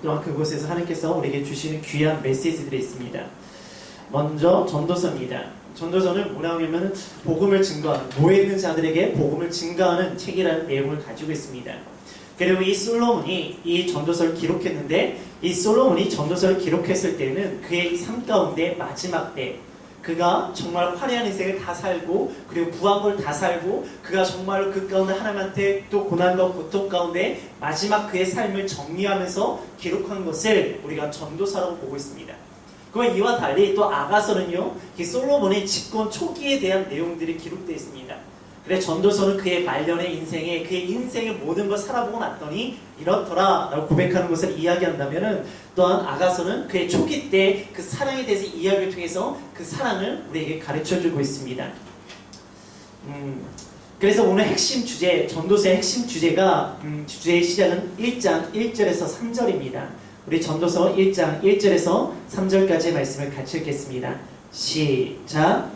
또한 그곳에서 하나님께서 우리에게 주시는 귀한 메시지들이 있습니다. 먼저 전도서입니다. 전도서는 뭐라고 하면 복음을 증거하는, 모여 있는 자들에게 복음을 증거하는 책이라는 내용을 가지고 있습니다. 그리고 이 솔로몬이 이 전도서를 기록했는데, 이 솔로몬이 전도서를 기록했을 때는 그의 삶 가운데 마지막 때, 그가 정말 화려한 인생을 다 살고 그리고 부한 걸 다 살고 그가 정말 그 가운데 하나님한테 또 고난과 고통 가운데 마지막 그의 삶을 정리하면서 기록한 것을 우리가 전도서라고 보고 있습니다. 그와 이와 달리 또 아가서는요, 이 솔로몬의 집권 초기에 대한 내용들이 기록되어 있습니다. 그래 전도서는 그의 말년의 인생에, 그의 인생의 모든 걸 살아보고 났더니 이렇더라 라고 고백하는 것을 이야기한다면은, 또한 아가서는 그의 초기 때 그 사랑에 대해서 이야기를 통해서 그 사랑을 우리에게 가르쳐주고 있습니다. 그래서 오늘 핵심 주제, 전도서의 핵심 주제가 주제의 시작은 1장 1절에서 3절입니다. 우리 전도서 1장 1절에서 3절까지의 말씀을 같이 읽겠습니다. 시작.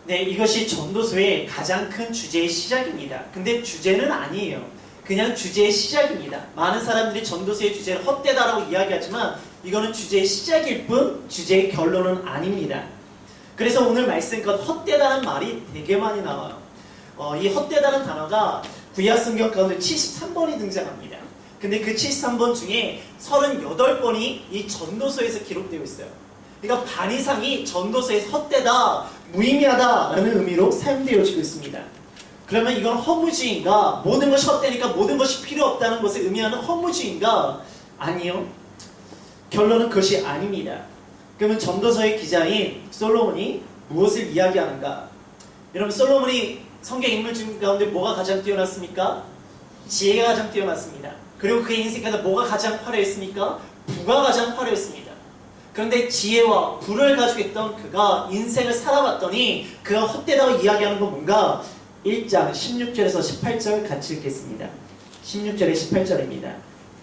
네, 이것이 전도서의 가장 큰 주제의 시작입니다. 근데 주제는 아니에요. 그냥 주제의 시작입니다. 많은 사람들이 전도서의 주제를 헛되다라고 이야기하지만 이거는 주제의 시작일 뿐 주제의 결론은 아닙니다. 그래서 오늘 말씀껏 헛되다는 말이 되게 많이 나와요. 이 헛되다는 단어가 구약 성경 가운데 73번이 등장합니다. 근데 그 73번 중에 38번이 이 전도서에서 기록되어 있어요. 그러니까 반 이상이 전도서에서 헛되다, 무의미하다라는 의미로 사용되어지고 있습니다. 그러면 이건 허무주의인가? 모든 것이 헛되니까 모든 것이 필요 없다는 것을 의미하는 허무주의인가? 아니요. 결론은 그것이 아닙니다. 그러면 전도서의 기자인 솔로몬이 무엇을 이야기하는가? 여러분, 솔로몬이 성경 인물 중 가운데 뭐가 가장 뛰어났습니까? 지혜가 가장 뛰어났습니다. 그리고 그의 인생 가운데 뭐가 가장 화려했습니까? 부가 가장 화려했습니다. 그런데 지혜와 부를 가지고 있던 그가 인생을 살아봤더니 그가 헛되다고 이야기하는 건 뭔가? 1장 16절에서 18절 같이 읽겠습니다. 16절에 18절입니다.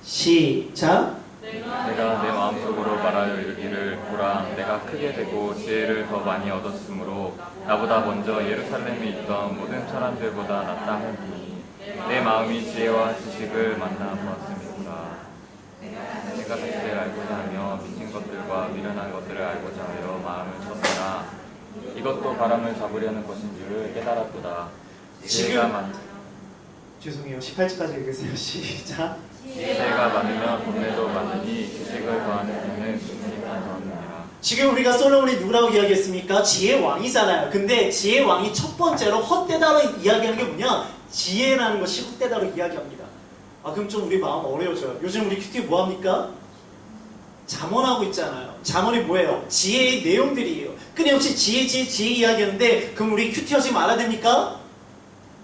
시작. 내가 내 마음속으로 말하여 이르기를 보라, 내가 크게 되고 지혜를 더 많이 얻었으므로 나보다 먼저 예루살렘에 있던 모든 사람들보다 낫다 하니 내 마음이 지혜와 지식을 만나 보았음이구나. 내가 사실을 알고자 하며 미친 것들과 미련한 것들을 알고자 하여 마음을 쳤으나 이것도 바람을 잡으려는 것인 줄을 깨달았도다. 죄송해요. 18절까지 읽으세요. 시작. 지혜가 많으면 돈에도 많으니 지식을 더하는 자는 지식이 더하느니라. 지금 우리가 솔로몬이 누구라고 이야기했습니까? 지혜 왕이잖아요. 근데 지혜 왕이 첫 번째로 헛되다로 이야기하는 게 뭐냐? 지혜라는 것이 헛되다로 이야기합니다. 그럼 좀 우리 마음 어려워져요. 요즘 우리 큐티 뭐합니까? 잠언하고 있잖아요. 잠언이 뭐예요? 지혜의 내용들이에요. 끊임없이 지혜 이야기하는데 그럼 우리 큐티 하지 말아야 됩니까?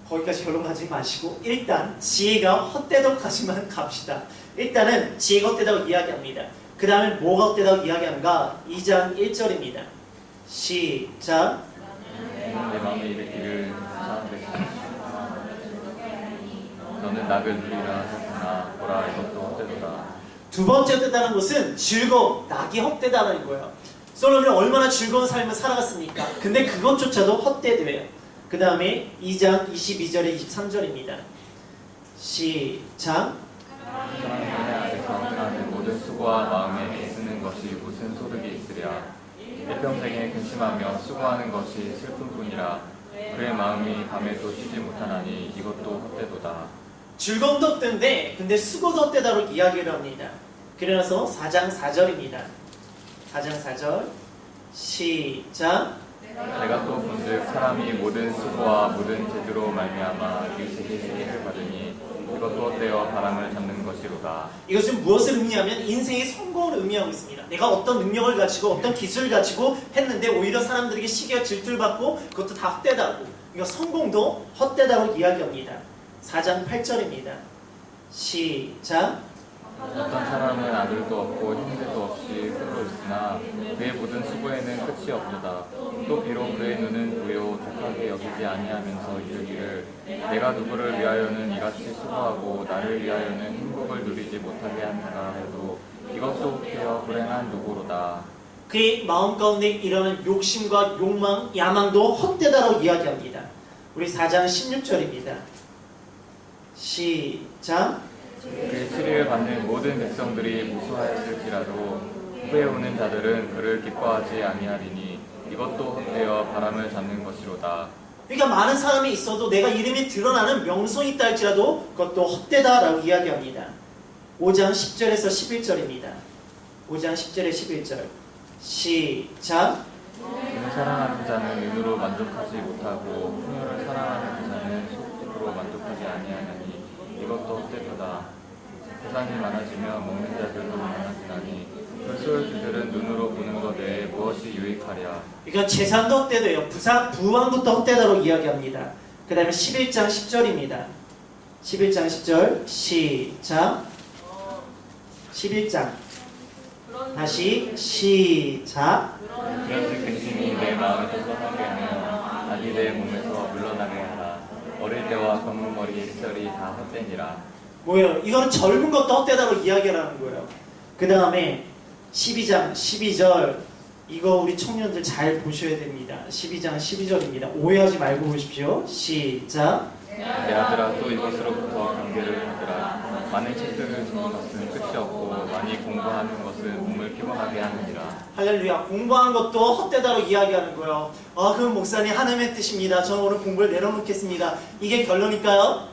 거기까지 결론 가지 마시고 일단 지혜가 헛되다고까지만 갑시다. 일단은 지혜가 헛되다고 이야기합니다. 그 다음에 뭐가 헛되다고 이야기하는가? 2장 1절입니다. 시작. 내 마음에 이르기를 너는 낙을 누리라 하셨구나. 보라, 이것도 헛되도다. 두 번째 헛되다는 것은 즐거움, 낙이 헛되다는 거예요. 솔로몬이 얼마나 즐거운 삶을 살아갔습니까? 근데 그것조차도 헛되대요. 그 다음에 2장 22절에 23절입니다. 시작. 사랑의 아래서 하는 모든 수고와 마음에 애쓰는 것이 무슨 소득이 있으랴. 일평생에 근심하며 수고하는 것이 슬픔뿐이라. 그의 마음이 밤에도 쉬지 못하나니 이것도 헛되도다. 즐거움도 헛된데 근데 수고도 헛되다로 이야기를 합니다. 그래서 4장 4절입니다. 4장 4절 시작. 내가 또 본즉 사람이 모든 수고와 모든 재주로 말미암아 일찍이 세계를 받으니 이것도 헛되어 바람을 잡는 것이로다. 이것은 무엇을 의미하면 인생의 성공을 의미하고 있습니다. 내가 어떤 능력을 가지고 어떤 기술을 가지고 했는데 오히려 사람들에게 시기와 질투를 받고 그것도 다 헛되다고. 그러니까 성공도 헛되다고 이야기합니다. 4장 8절입니다. 시작. 어떤 사람은 아들도 없고 형제도 없이 홀로 있으나 그의 모든 수고에는 끝이 없도다. 또 비록 그의 눈은 부요 족하게 여기지 아니하면서 이르기를 내가 누구를 위하여는 이같이 수고하고 나를 위하여는 행복을 누리지 못하게 하는가 해도 이것도 헛되어 불행한 누구로다. 그의 마음 가운데 일어나는 욕심과 욕망, 야망도 헛되다라고 이야기합니다. 우리 4장 16절입니다. 시작. 그의 치리를 받는 모든 백성들이 무수하였을지라도 후에 오는 자들은 그를 기뻐하지 아니하리니 이것도 헛되어 바람을 잡는 것이로다. 그러니까 많은 사람이 있어도 내가 이름이 드러나는 명성이 있다 할지라도 그것도 헛되다라고 이야기합니다. 5장 10절에서 11절입니다. 5장 10절에 11절 시작. 그는 사랑하는 자는 눈으로 만족하지 못하고 풍요를 사랑하는 자는 속으로 만족하지 아니하나니 이것도 헛되도다. 세상이 많아지며 먹는 자들도 많아지나니 그 소유주들은 눈으로 보는 것 외에 무엇이 유익하랴. 그러니까 재산도 헛되대요. 부왕부터 헛되다고 이야기합니다. 그 다음에 11장 10절입니다. 11장 10절 시작. 11장 다시 시작. 그런즉 근심이 내 마음을 떠나게 하며 악이 내 몸에서 물러나게 하라. 어릴 때와 검은 머리의 시절이 다 헛되니라. 뭐예요? 이거는 젊은 것도 헛되다고 이야기하는 거예요. 그 다음에 12장 12절 이거 우리 청년들 잘 보셔야 됩니다. 12장 12절입니다. 오해하지 말고 보십시오. 시작. 내 아들아 또 이것으로부터 경계를 하더라. 많은 책들을 듣는 것은 끝이 없고 많이 공부하는 것은 몸을 피곤하게 하느니라. 할렐루야. 공부한 것도 헛되다로 이야기하는 거예요. 그럼 목사님 하나님의 뜻입니다. 저는 오늘 공부를 내려놓겠습니다. 이게 결론일까요?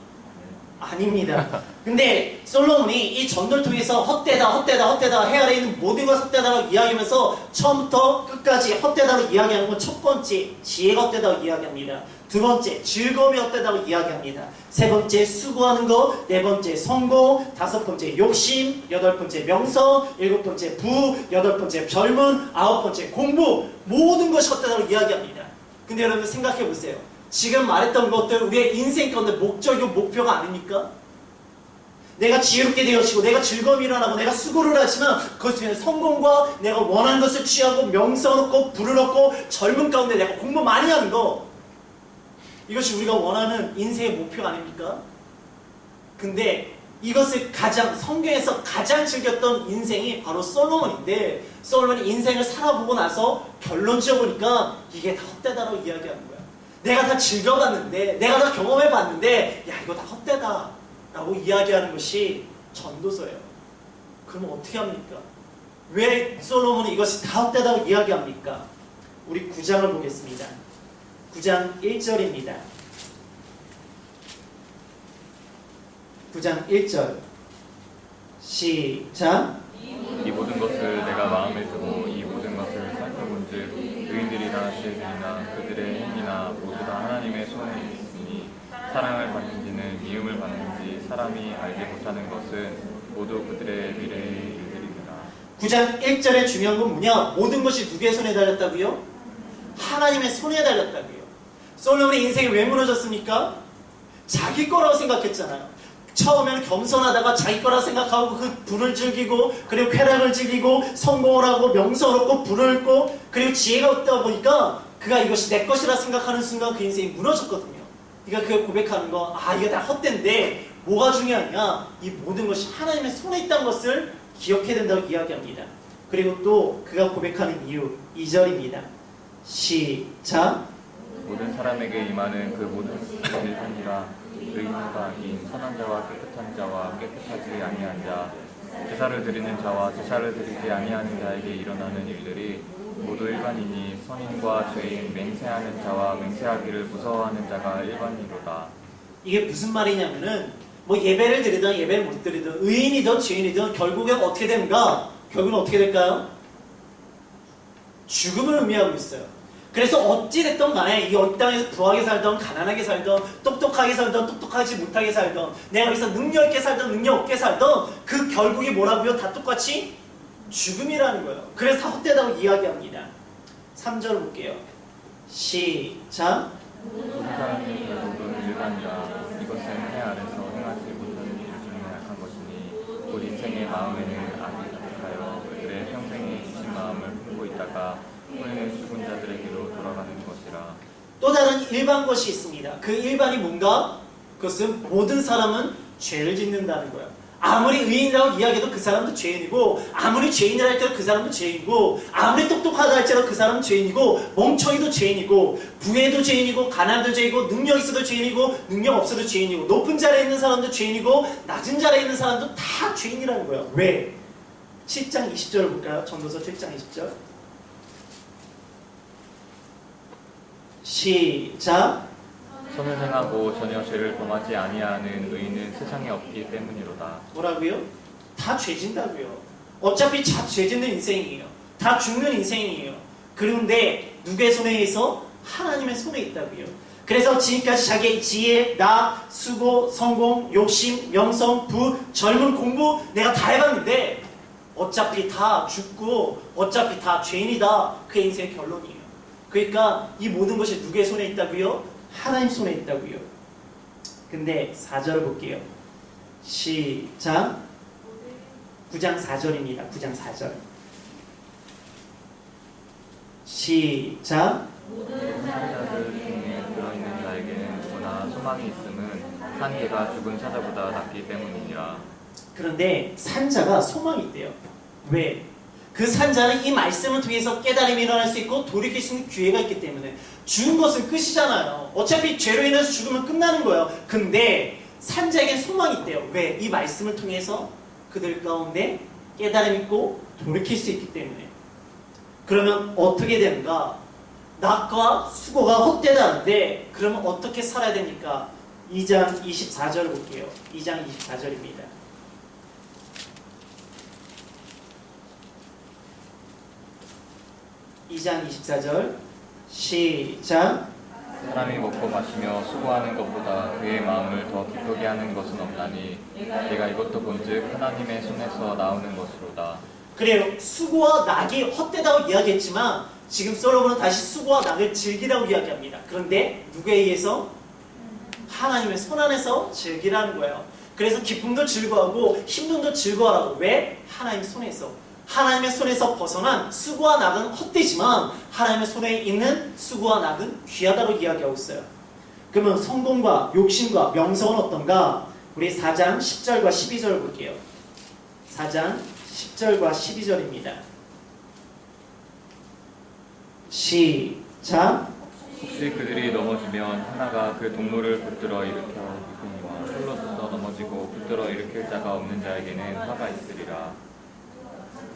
아닙니다. 근데 솔로몬이 이 전도를 통해서 헛되다 해 아래 있는 모든 것 헛되다라고 이야기하면서 처음부터 끝까지 헛되다로 이야기하는 건 첫 번째 지혜가 헛되다고 이야기합니다. 두 번째 즐거움이 헛되다고 이야기합니다. 세 번째 수고하는 것, 네 번째 성공, 다섯 번째 욕심, 여덟 번째 명성, 일곱 번째 부, 여덟 번째 젊은, 아홉 번째 공부, 모든 것이 헛되다고 이야기합니다. 근데 여러분 생각해 보세요. 지금 말했던 것들 우리의 인생 가운데 목적이고 목표가 아닙니까? 내가 지혜롭게 되어지고 내가 즐거움이 일어나고 내가 수고를 하지만 그것을 성공과 내가 원하는 것을 취하고 명성을 얻고 부를 얻고 젊은 가운데 내가 공부 많이 하는 거, 이것이 우리가 원하는 인생의 목표가 아닙니까? 근데 이것을 성경에서 가장 즐겼던 인생이 바로 솔로몬인데, 솔로몬이 인생을 살아보고 나서 결론 지어보니까 이게 다 헛되다라고 이야기하는 거야. 내가 다 즐겨봤는데, 내가 다 경험해봤는데 야 이거 다 헛되다 라고 이야기하는 것이 전도서예요. 그러면 어떻게 합니까? 왜 솔로몬이 이것이 다 헛되다고 이야기합니까? 우리 9장을 보겠습니다. 9장 1절입니다. 9장 1절 시작. 이 모든 것을 내가 마음에 두고 이 모든 것을 살펴본즉 의인들이나 지혜들이나 그들의 행위나 모두 다 하나님의 손에 있으니 사랑을 받는지는 미움을 받는지 사람이 알지 못하는 것은 모두 그들의 미래의 일들이니라. 9장 1절의 중요한 건 뭐냐? 모든 것이 누구의 손에 달렸다고요? 하나님의 손에 달렸다고요. 솔로몬의 인생이 왜 무너졌습니까? 자기 거라고 생각했잖아요. 처음에는 겸손하다가 자기 거라 생각하고 그 부를 즐기고 그리고 쾌락을 즐기고 성공을 하고 명성을 얻고 부를 얻고 그리고 지혜가 없다 보니까 그가 이것이 내 것이라 생각하는 순간 그 인생이 무너졌거든요. 그러니까 그가 고백하는 거, 이게 다 헛된데 뭐가 중요하냐? 이 모든 것이 하나님의 손에 있다는 것을 기억해야 된다고 이야기합니다. 그리고 또 그가 고백하는 이유 2절입니다. 시작. 모든 사람에게 임하는 그 모든 일뿐이라 의인과 악인, 선한 자와 깨끗한 자와 깨끗하지 아니한 자, 제사를 드리는 자와 제사를 드리지 아니하는 자에게 일어나는 일들이 모두 일반이니 선인과 죄인, 맹세하는 자와 맹세하기를 무서워하는 자가 일반이로다. 이게 무슨 말이냐면은 뭐 예배를 드리든 예배를 못 드리든 의인이든 죄인이든 결국엔 어떻게 됩니까? 결국은 어떻게 될까요? 죽음을 의미하고 있어요. 그래서 어찌됐든 간에 이 땅에서 부하게 살던 가난하게 살던 똑똑하게 살던 똑똑하지 못하게 살던 내가 여기서 능력 있게 살던 능력 없게 살던 그 결국이 뭐라고요? 다 똑같이 죽음이라는 거예요. 그래서 다 헛되다고 이야기합니다. 3절 볼게요. 시작. 모든 사람이 결국은 일반이라 이것은 해 아래서 행하지 못하는 일 중에 약한 것이니 곧 인생의 마음에는 악이 가득하여 그들의 평생에 이신 마음을 품고 있다가 후에는 죽은 자들에게로 돌아가는 것이라. 또 다른 일반 것이 있습니다. 그 일반이 뭔가? 그것은 모든 사람은 죄를 짓는다는 거예요. 아무리 의인이라고 이야기해도 그 사람도 죄인이고, 아무리 죄인이라 할지라도 그 사람도 죄인이고, 아무리 똑똑하다 할지라도 그 사람은 죄인이고, 멍청이도 죄인이고, 부해도 죄인이고, 가난도 죄인이고, 능력 있어도 죄인이고, 능력 없어도 죄인이고, 높은 자리에 있는 사람도 죄인이고, 낮은 자리에 있는 사람도 다 죄인이라는 거예요. 왜? 7장 20절을 볼까요? 전도서 7장 20절. 시작. 선을 행하고 전혀 죄를 범하지 아니하는 의인은 세상에 없기 때문이로다. 뭐라고요? 다 죄진다고요. 어차피 다 죄짓는 인생이에요. 다 죽는 인생이에요. 그런데 누구의 손에 있어? 하나님의 손에 있다고요. 그래서 지금까지 자기의 지혜, 나, 수고, 성공, 욕심, 명성, 부, 젊은, 공부 내가 다 해봤는데 어차피 다 죽고 어차피 다 죄인이다. 그의 인생의 결론이에요. 그러니까 이 모든 것이 누구의 손에 있다고요? 하나님 손에 있다고요. 근데 4절을 볼게요. 시작. 9장 4절입니다. 9장 4절. 시작. 모든 사자들 중에 들어있는 자에게는 누구나 소망이 있음은 산 개가 죽은 사자보다 낫기 때문이니라. 그런데 산자가 소망이 있대요. 왜? 그 산자는 이 말씀을 통해서 깨달음이 일어날 수 있고 돌이킬 수 있는 기회가 있기 때문에. 죽은 것은 끝이잖아요. 어차피 죄로 인해서 죽으면 끝나는 거예요. 근데 산자에겐 소망이 있대요. 왜? 이 말씀을 통해서 그들 가운데 깨달음이 있고 돌이킬 수 있기 때문에. 그러면 어떻게 되는가? 낙과 수고가 헛되다는데 그러면 어떻게 살아야 됩니까? 2장 24절 볼게요. 2장 24절입니다. 2장 24절 시작. 사람이 먹고 마시며 수고하는 것보다 그의 마음을 더 기쁘게 하는 것은 없나니 내가 이것도 본즉 하나님의 손에서 나오는 것으로다. 그래요. 수고와 낙이 헛되다고 이야기했지만 지금 솔로몬은 다시 수고와 낙을 즐기라고 이야기합니다. 그런데 누구에 의해서? 하나님의 손 안에서 즐기라는 거예요. 그래서 기쁨도 즐거워하고 힘듦도 즐거워하라고. 왜? 하나님 손에서. 하나님의 손에서 벗어난 수고와 낙은 헛되지만 하나님의 손에 있는 수고와 낙은 귀하다고 이야기하고 있어요. 그러면 성공과 욕심과 명성은 어떤가? 우리 4장 10절과 12절 볼게요. 4장 10절과 12절입니다. 시작. 혹시 그들이 넘어지면 하나가 그 동물을 붙들어 일으켜 이끄니와 홀로 서서 넘어지고 붙들어 일으킬 자가 없는 자에게는 화가 있으리라.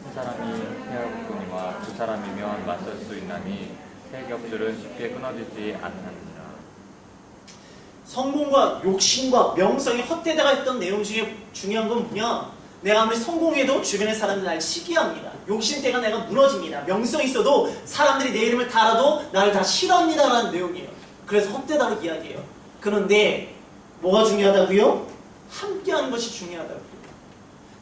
한 사람이 헤어붙거니와 두 사람이면 맞설 수 있나니 세 겹줄은 쉽게 끊어지지 않느니라. 성공과 욕심과 명성이 헛되다가 했던 내용 중에 중요한 건 뭐냐? 내가 아무리 성공해도 주변의 사람들이 날 시기합니다. 욕심 때가 내가 무너집니다. 명성이 있어도 사람들이 내 이름을 달아도 나를 다 싫어합니다 라는 내용이에요. 그래서 헛되다고 이야기해요. 그런데 뭐가 중요하다고요? 함께하는 것이 중요하다고요.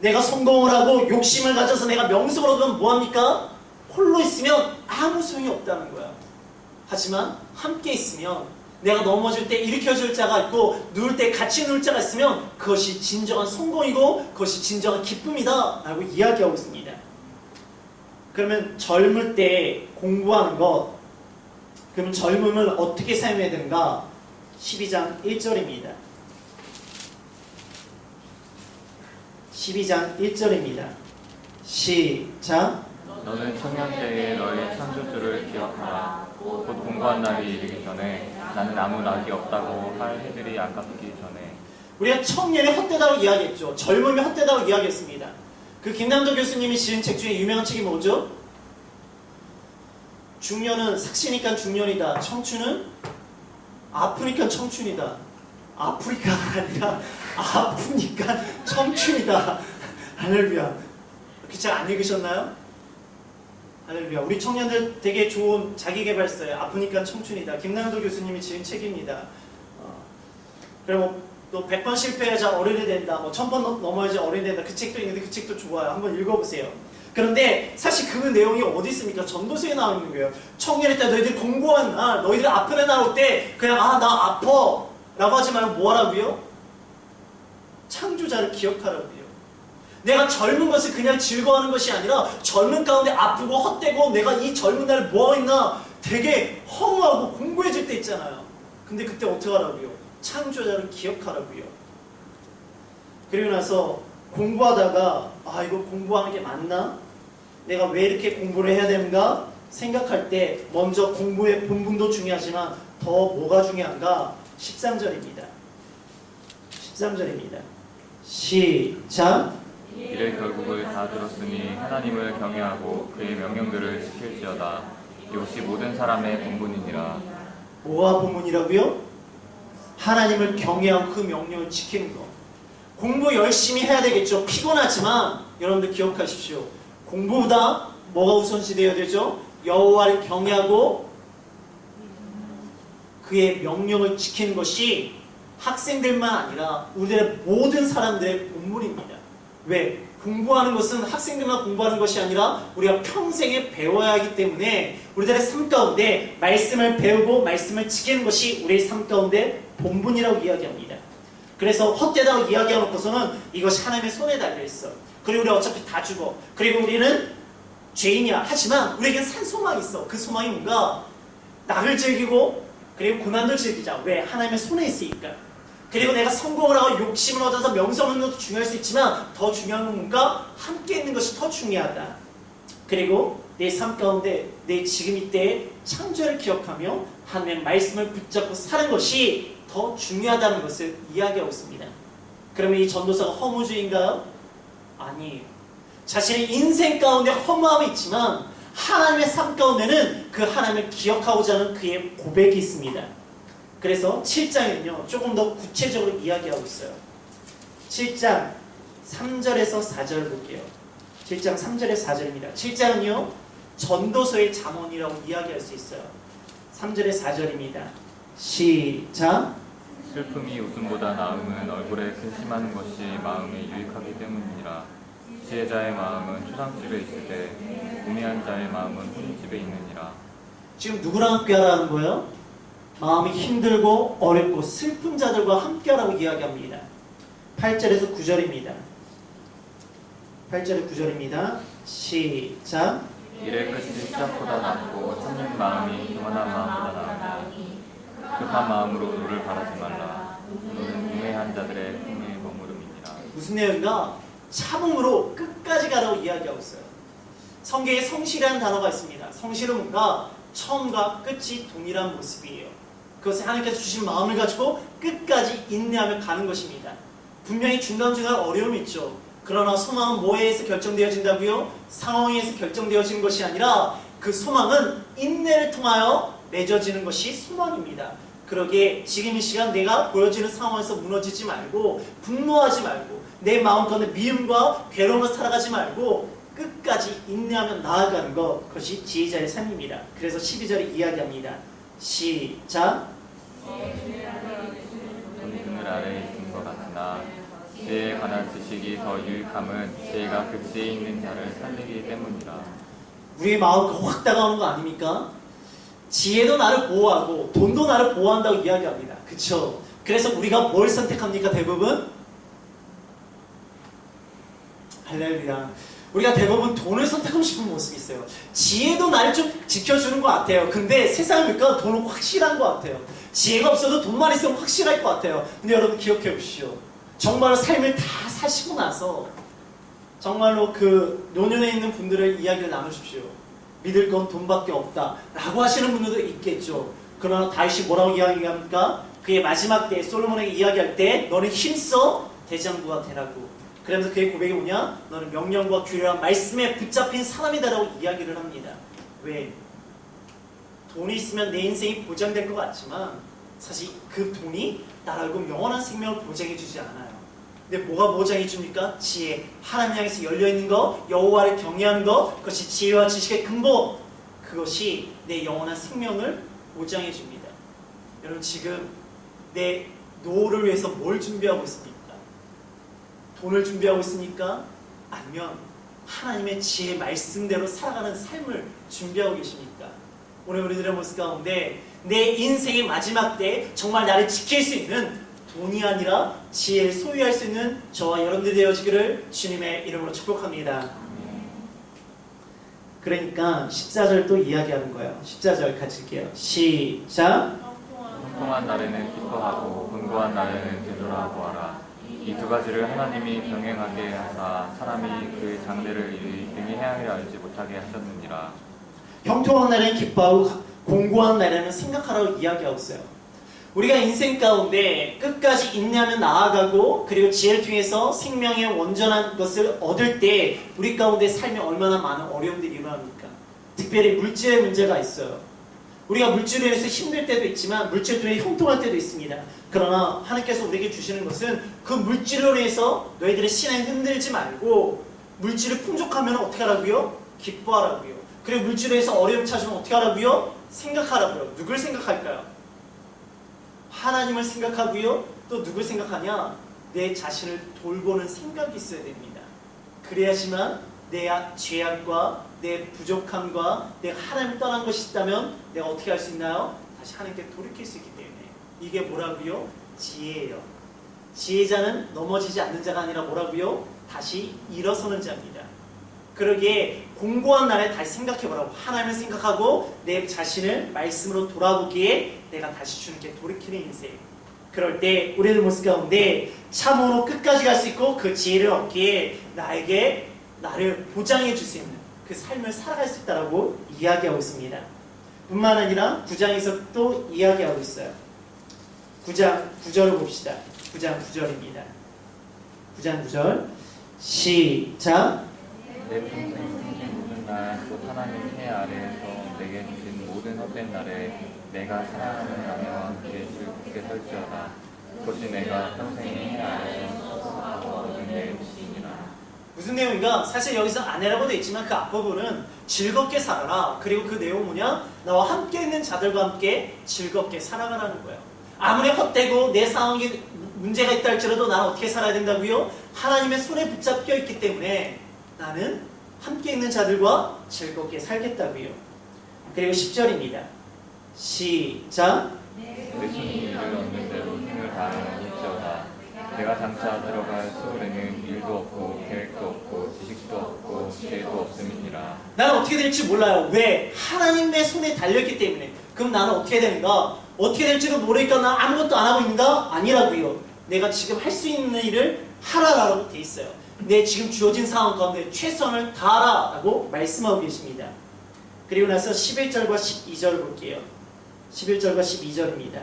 내가 성공을 하고 욕심을 가져서 내가 명성을 얻으면 뭐합니까? 홀로 있으면 아무 소용이 없다는 거야. 하지만 함께 있으면 내가 넘어질 때 일으켜줄 자가 있고 누울 때 같이 누울 자가 있으면 그것이 진정한 성공이고 그것이 진정한 기쁨이다 라고 이야기하고 있습니다. 그러면 젊을 때 공부하는 것, 그러면 젊음을 어떻게 사용해야 되는가? 12장 1절입니다. 12장 1절입니다. 시작. 너는 청년 때에 너의 창조주를 기억하라. 곧 공부한 날이 이르기 전에 나는 아무 낙이 없다고 할 해들이 아깝기 전에. 우리가 청년이 헛되다고 이야기했죠. 젊음이 헛되다고 이야기했습니다. 그 김남도 교수님이 지은 책 중에 유명한 책이 뭐죠? 중년은 삭시니까 중년이다. 청춘은 아프니까 청춘이다. 아프리카가 아니라 아프니까 청춘이다. 할렐루야. 그 책 안 읽으셨나요? 할렐루야. 우리 청년들 되게 좋은 자기계발서예요. 아프니까 청춘이다. 김남도 교수님이 지은 책입니다. 그리고 또 100번 실패하자 어른이 된다. 뭐 1000번 넘어야지 어른이 된다. 그 책도 있는데 그 책도 좋아요. 한번 읽어보세요. 그런데 사실 그 내용이 어디 있습니까? 전도서에 나와 있는 거예요. 청년일 때 너희들 공부한 날, 너희들 아픈 애 나올 때 그냥 나 아파 라고 하지 말고 뭐 하라고요? 창조자를 기억하라고요. 내가 젊은 것을 그냥 즐거워하는 것이 아니라 젊은 가운데 아프고 헛되고 내가 이 젊은 날 뭐했나 되게 허무하고 공고해질 때 있잖아요. 근데 그때 어떻게 하라고요? 창조자를 기억하라고요. 그리고 나서 공부하다가 아 이거 공부하는 게 맞나? 내가 왜 이렇게 공부를 해야 되는가? 생각할 때 먼저 공부의 본분도 중요하지만 더 뭐가 중요한가? 13절입니다. 13절입니다. 시작. 이를 결국을 다 들었으니 하나님을 경외하고 그의 명령들을 지킬지어다. 이것이 모든 사람의 본분이니라. 뭐가 본분이라고요? 하나님을 경외하고 그 명령을 지키는 거. 공부 열심히 해야 되겠죠. 피곤하지만 여러분들 기억하십시오. 공부보다 뭐가 우선시 되어야 되죠? 여호와를 경외하고 그의 명령을 지키는 것이 학생들만 아니라 우리들의 모든 사람들의 본분입니다. 왜? 공부하는 것은 학생들만 공부하는 것이 아니라 우리가 평생에 배워야 하기 때문에 우리들의 삶 가운데 말씀을 배우고 말씀을 지키는 것이 우리의 삶 가운데 본분이라고 이야기합니다. 그래서 헛되다고 이야기하고서는 이것이 하나님의 손에 달려있어. 그리고 우리 어차피 다 죽어. 그리고 우리는 죄인이야. 하지만 우리에겐 산 소망이 있어. 그 소망이 뭔가? 나를 즐기고 그리고 고난도 즐기자. 왜? 하나님의 손에 있으니까. 그리고 내가 성공을 하고 욕심을 얻어서 명성을 얻는 것도 중요할 수 있지만 더 중요한 건 뭔가? 함께 있는 것이 더 중요하다. 그리고 내 삶 가운데 내 지금 이때의 창조를 기억하며 하나님의 말씀을 붙잡고 사는 것이 더 중요하다는 것을 이야기하고 있습니다. 그러면 이 전도사가 허무주의인가요? 아니에요. 자신의 인생 가운데 허무함이 있지만 하나님의 삶 가운데는 그 하나님을 기억하고자 하는 그의 고백이 있습니다. 그래서 7장에는요 조금 더 구체적으로 이야기하고 있어요. 7장 3절에서 4절 볼게요. 7장 3절에서 4절입니다. 7장은요 전도서의 잠언이라고 이야기할 수 있어요. 3절에서 4절입니다. 시작. 슬픔이 웃음보다 나음은 얼굴에 근심하는 것이 마음에 유익하기 때문이니라. 지혜자의 마음은 초상집에 있을 때 우매한 자의 마음은 혼인집에 있느니라. 지금 누구랑 함께하라는 거예요? 마음이 힘들고 어렵고 슬픈 자들과 함께하라고 이야기합니다. 8절에서 9절입니다. 8절에 9절입니다. 시작. 일의 끝이 시작보다 낫고 참는 마음이 교만한 마음보다 나으니 급한 마음으로 노를 바라지 말라. 노는 우매한 자들의 품에 머무름이니라. 무슨 내용인가? 참음으로 끝까지 가라고 이야기하고 있어요. 성경에 성실이라는 단어가 있습니다. 성실은 뭔가 처음과 끝이 동일한 모습이에요. 그것을 하나님께서 주신 마음을 가지고 끝까지 인내하며 가는 것입니다. 분명히 중간중간 어려움이 있죠. 그러나 소망은 뭐에 의해서 결정되어진다고요? 상황에 의해서 결정되어지는 것이 아니라 그 소망은 인내를 통하여 맺어지는 것이 소망입니다. 그러기에 지금 이 시간 내가 보여지는 상황에서 무너지지 말고 분노하지 말고 내 마음 가운데 미움과 괴로움을 살아가지 말고 끝까지 인내하며 나아가는 것, 그것이 지혜자의 삶입니다. 그래서 12절에 이야기합니다. 시작. 돈이 그늘 아래에 있는 것 같으나 지혜에 관한 지식이 더 유익함은 지혜가 그 지혜에 있는 자를 살리기 때문이라. 우리의 마음과 확 다가오는 거 아닙니까? 지혜도 나를 보호하고 돈도 나를 보호한다고 이야기합니다. 그쵸? 그래서 우리가 뭘 선택합니까? 대부분? 할렐루야. 우리가 대부분 돈을 선택하고 싶은 모습이 있어요. 지혜도 나를 좀 지켜주는 것 같아요. 근데 세상을 보니까 돈은 확실한 것 같아요. 지혜가 없어도 돈만 있으면 확실할 것 같아요. 근데 여러분 기억해 보십시오. 정말로 삶을 다 사시고 나서 정말로 그 노년에 있는 분들의 이야기를 나누십시오. 믿을 건 돈밖에 없다 라고 하시는 분들도 있겠죠. 그러나 다윗이 뭐라고 이야기합니까? 그의 마지막 때 솔로몬에게 이야기할 때 너는 힘써 대장부가 되라고. 그러면서 그의 고백이 뭐냐? 너는 명령과 규례와 말씀에 붙잡힌 사람이다라고 이야기를 합니다. 왜? 돈이 있으면 내 인생이 보장될 것 같지만 사실 그 돈이 나라고 영원한 생명을 보장해 주지 않아요. 근데 뭐가 보장해 줍니까? 지혜. 하나님 향해서 열려있는 거, 여호와를 경외하는 거, 그것이 지혜와 지식의 근본. 그것이 내 영원한 생명을 보장해 줍니다. 여러분 지금 내 노후를 위해서 뭘 준비하고 있습니까? 돈을 준비하고 있습니까? 아니면 하나님의 지혜 말씀대로 살아가는 삶을 준비하고 계십니까? 오늘 우리들의 모습 가운데 내 인생의 마지막 때 정말 나를 지킬 수 있는 돈이 아니라 지혜를 소유할 수 있는 저와 여러분들이 되어지기를 주님의 이름으로 축복합니다. 그러니까 14절 또 이야기하는 거예요. 14절 같이 읽게요. 시작. 형통한 날에는 기뻐하고 분고한 날에는 되돌아보아라. 이 두 가지를 하나님이 병행하게 하사 사람이 그 장래를 능히 헤아리려 알지 못하게 하셨느니라. 형통한 날에는 기뻐하고 공고한 날에는 생각하라고 이야기하고 있어요. 우리가 인생 가운데 끝까지 인내하며 나아가고 그리고 지혜를 통해서 생명의 온전한 것을 얻을 때 우리 가운데 삶에 얼마나 많은 어려움들이 일어납니까? 특별히 물질의 문제가 있어요. 우리가 물질로 인해서 힘들 때도 있지만 물질로 인해 형통할 때도 있습니다. 그러나 하나님께서 우리에게 주시는 것은 그 물질로 인해서 너희들의 신앙이 흔들지 말고 물질이 풍족하면 어떻게 하라고요? 기뻐하라고요. 그리고 물질로 인해서 어려움 찾으면 어떻게 하라고요? 생각하라고요. 누굴 생각할까요? 하나님을 생각하고요. 또 누굴 생각하냐? 내 자신을 돌보는 생각이 있어야 됩니다. 그래야지만 내 죄악과 내 부족함과 내가 하나님을 떠난 것이 있다면 내가 어떻게 할 수 있나요? 다시 하나님께 돌이킬 수 있기 때문에 이게 뭐라고요? 지혜예요. 지혜자는 넘어지지 않는 자가 아니라 뭐라고요? 다시 일어서는 자입니다. 그러기에 공고한 날에 다시 생각해보라고. 하나님을 생각하고 내 자신을 말씀으로 돌아보기에 내가 다시 주님께 돌이키는 인생. 그럴 때 우리들 모습 가운데 참으로 끝까지 갈 수 있고 그 지혜를 얻기에 나를 보장해 줄 수 있는 그 삶을 살아갈 수 있다고 이야기하고 있습니다. 뿐만 아니라 9장에서 또 이야기하고 있어요. 9장 9절을 봅시다. 9장 9절입니다. 9장 9절 시작. 내 평생 모든 날 곧 하나님 해 아래에서 내게 주신 모든 헛된 날에 내가 사랑하는 아내와 함께 즐겁게 살지어다. 그것이 내가 평생의 해 아래에서 얻은 내 것이니라. 무슨 내용인가? 사실 여기서 아내라고 되어 있지만 그 앞부분은 즐겁게 살아라. 그리고 그 내용 뭐냐? 나와 함께 있는 자들과 함께 즐겁게 살아가라는 거예요. 아무리 헛되고 내 상황에 문제가 있다 할지라도 나는 어떻게 살아야 된다고요? 하나님의 손에 붙잡혀 있기 때문에 나는 함께 있는 자들과 즐겁게 살겠다고요. 그리고 10절입니다. 시작. 내 손이 일을 얻는 대로 힘을 다하여 할지어다. 내가 장차 들어갈 세월에는 일도 없고 계획도 없고 지식도 없고 지혜도 없음이니라. 나는 어떻게 될지 몰라요. 왜? 하나님의 손에 달렸기 때문에. 그럼 나는 어떻게 되는가? 어떻게 될지도 모르니까 나 아무것도 안 하고 있는가? 아니라고요. 내가 지금 할 수 있는 일을 하라라고 돼 있어요. 내 지금 주어진 상황 가운데 최선을 다하라고 말씀하고 계십니다. 그리고 나서 11절과 12절을 볼게요. 11절과 12절입니다.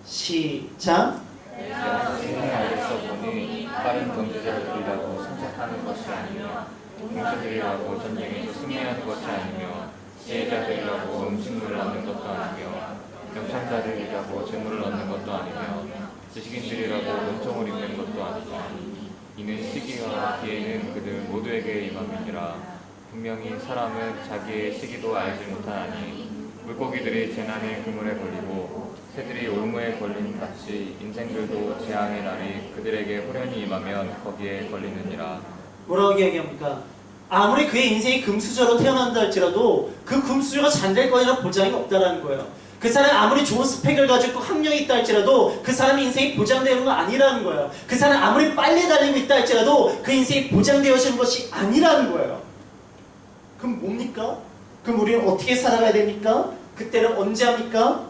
시작. 내가 생명의 아래서 보니 빠른 경주자들이라고 생각하는 것이 아니며 공주들이라고 전쟁에서 승리하는 것이 아니며 지혜자들이라고 음식물을 얻는 것도 아니며 명창자들이라고 재물을 얻는 것도 아니며 지식인들이라고 은총을 입는 것도 아니고 이는 시기와 기회는 그들 모두에게 임함이니라. 분명히 사람은 자기의 시기도 알지 못하나니 물고기들이 재난의 그물에 걸리고 새들이 올무에 걸린 같이 인생들도 재앙의 날이 그들에게 호련히 임하면 거기에 걸리느니라. 뭐라고 이야기합니까? 아무리 그의 인생이 금수저로 태어난다 할지라도 그 금수저가 잘 될 거라는 보장이 없다는 거예요. 그 사람이 아무리 좋은 스펙을 가지고 학력이 있다 할지라도 그 사람의 인생이 보장되는 건 아니라는 거예요. 그 사람이 아무리 빨리 달리고 있다 할지라도 그 인생이 보장되어지는 것이 아니라는 거예요. 그럼 뭡니까? 그럼 우리는 어떻게 살아가야 됩니까? 그때는 언제 합니까?